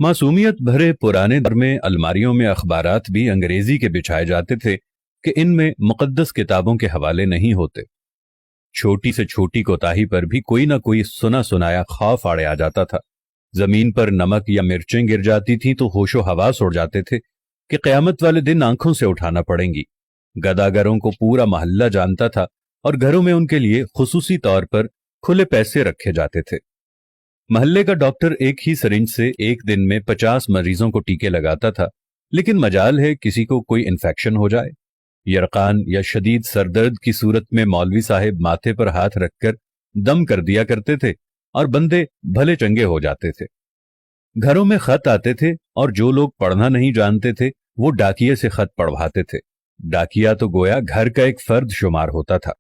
मासूमियत भरे पुराने दौर में अलमारियों में अखबारात भी अंग्रेजी के बिछाए जाते थे कि इनमें मुकद्दस किताबों के हवाले नहीं होते। छोटी से छोटी कोताही पर भी कोई ना कोई सुना सुनाया खौफ आड़े आ जाता था। जमीन पर नमक या मिर्चें गिर जाती थीं तो होशो हवास उड़ जाते थे कि क़यामत वाले दिन आंखों से उठाना पड़ेंगी। गदागरों को पूरा मोहल्ला जानता था और घरों में उनके लिए खुसूसी तौर पर खुले पैसे रखे जाते थे। मोहल्ले का डॉक्टर एक ही सिरिंज से एक दिन में 50 मरीजों को टीके लगाता था, लेकिन मजाल है किसी को कोई इन्फेक्शन हो जाए। यरकान या शदीद सरदर्द की सूरत में मौलवी साहिब माथे पर हाथ रखकर दम कर दिया करते थे और बंदे भले चंगे हो जाते थे। घरों में खत आते थे और जो लोग पढ़ना नहीं जानते थे वो डाकिये से खत पढ़वाते थे। डाकिया तो गोया घर का एक फर्द शुमार होता था।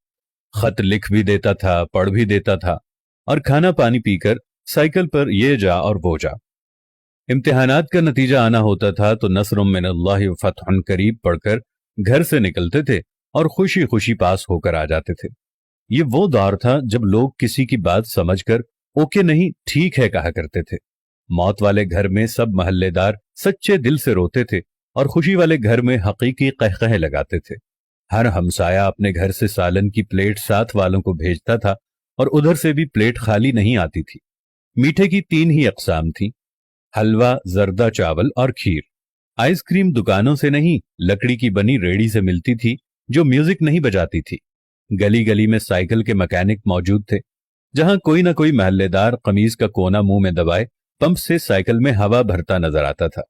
खत लिख भी देता था, पढ़ भी देता था और खाना पानी पीकर साइकिल पर ये जा और वो जा। इम्तिहानात का नतीजा आना होता था तो नस्रुम मिनल्लाहि व फतहुन करीब पढ़कर घर से निकलते थे और खुशी खुशी पास होकर आ जाते थे। ये वो दौर था जब लोग किसी की बात समझकर ओके नहीं ठीक है कहा करते थे। मौत वाले घर में सब महल्लेदार सच्चे दिल से रोते थे और खुशी वाले घर में हकीकी कहकहे लगाते थे। हर हमसाया अपने घर से सालन की प्लेट साथ वालों को भेजता था और उधर से भी प्लेट खाली नहीं आती थी। मीठे की 3 ही अक़साम थी, हलवा, जर्दा चावल और खीर। आइसक्रीम दुकानों से नहीं, लकड़ी की बनी रेड़ी से मिलती थी जो म्यूजिक नहीं बजाती थी। गली गली में साइकिल के मैकेनिक मौजूद थे। जहां कोई ना कोई महल्लेदार कमीज का कोना मुंह में दबाए पंप से साइकिल में हवा भरता नजर आता था।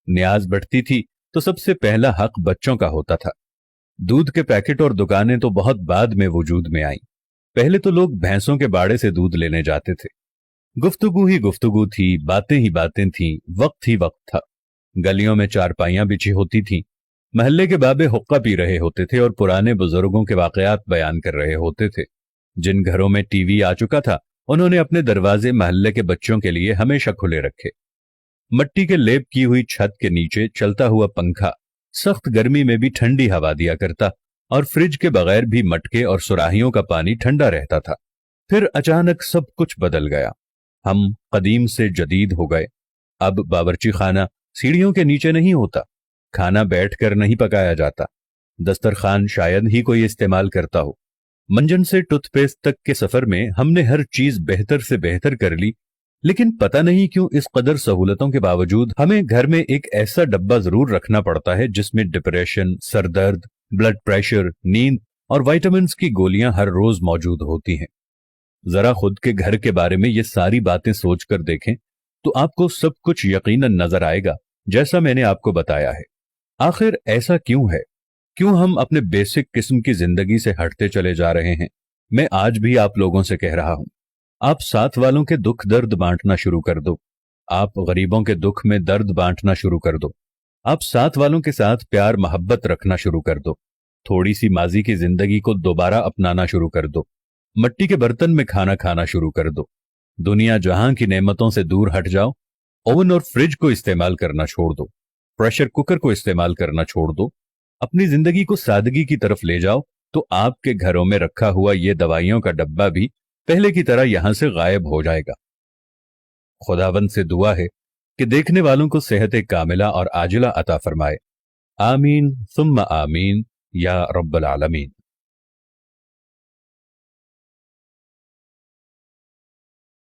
न्याज बढ़ती थी तो सबसे पहला हक बच्चों का होता था। दूध के पैकेट और दुकानें तो बहुत बाद में वजूद में आईं। पहले तो लोग भैंसों के बाड़े से दूध लेने जाते थे। गुफ्तगू ही गुफ्तगू थी, बातें ही बातें थीं, वक्त ही वक्त था। गलियों में चारपाइयां बिछी होती थीं। महल्ले के बाबे हुक्का पी रहे होते थे और पुराने बुजुर्गों के वाकयात बयान कर रहे होते थे। जिन घरों में टीवी आ चुका था उन्होंने अपने दरवाजे महल्ले के बच्चों के लिए हमेशा खुले रखे। मट्टी के लेप की हुई छत के नीचे चलता हुआ पंखा सख्त गर्मी में भी ठंडी हवा दिया करता और फ्रिज के बगैर भी मटके और सुराहियों का पानी ठंडा रहता था। फिर अचानक सब कुछ बदल गया। हम कदीम से जदीद हो गए। अब बावर्ची खाना सीढ़ियों के नीचे नहीं होता, खाना बैठकर नहीं पकाया जाता, दस्तरखान शायद ही कोई इस्तेमाल करता हो। मंजन से टूथपेस्ट तक के सफर में हमने हर चीज बेहतर से बेहतर कर ली, लेकिन पता नहीं क्यों इस कदर सहूलतों के बावजूद हमें घर में एक ऐसा डब्बा जरूर रखना पड़ता है जिसमें डिप्रेशन, सरदर्द, ब्लड प्रेशर, नींद और विटामिन्स की गोलियां हर रोज मौजूद होती हैं। जरा खुद के घर के बारे में ये सारी बातें सोचकर देखें तो आपको सब कुछ यकीनन नजर आएगा जैसा मैंने आपको बताया है। आखिर ऐसा क्यों है? क्यों हम अपने बेसिक किस्म की जिंदगी से हटते चले जा रहे हैं? मैं आज भी आप लोगों से कह रहा हूं, आप साथ वालों के दुख दर्द बांटना शुरू कर दो। आप गरीबों के दुख में दर्द बांटना शुरू कर दो। आप साथ वालों के साथ प्यार मोहब्बत रखना शुरू कर दो। थोड़ी सी माजी की जिंदगी को दोबारा अपनाना शुरू कर दो। मट्टी के बर्तन में खाना खाना शुरू कर दो। दुनिया जहां की नेमतों से दूर हट जाओ। ओवन और फ्रिज को इस्तेमाल करना छोड़ दो। प्रेशर कुकर को इस्तेमाल करना छोड़ दो। अपनी जिंदगी को सादगी की तरफ ले जाओ तो आपके घरों में रखा हुआ ये दवाइयों का डब्बा भी पहले की तरह यहां से गायब हो जाएगा। खुदावंद से दुआ है कि देखने वालों को सेहत कामिला और आजिला अता फरमाए। आमीन सुम्मा आमीन या रब्बल आलमीन।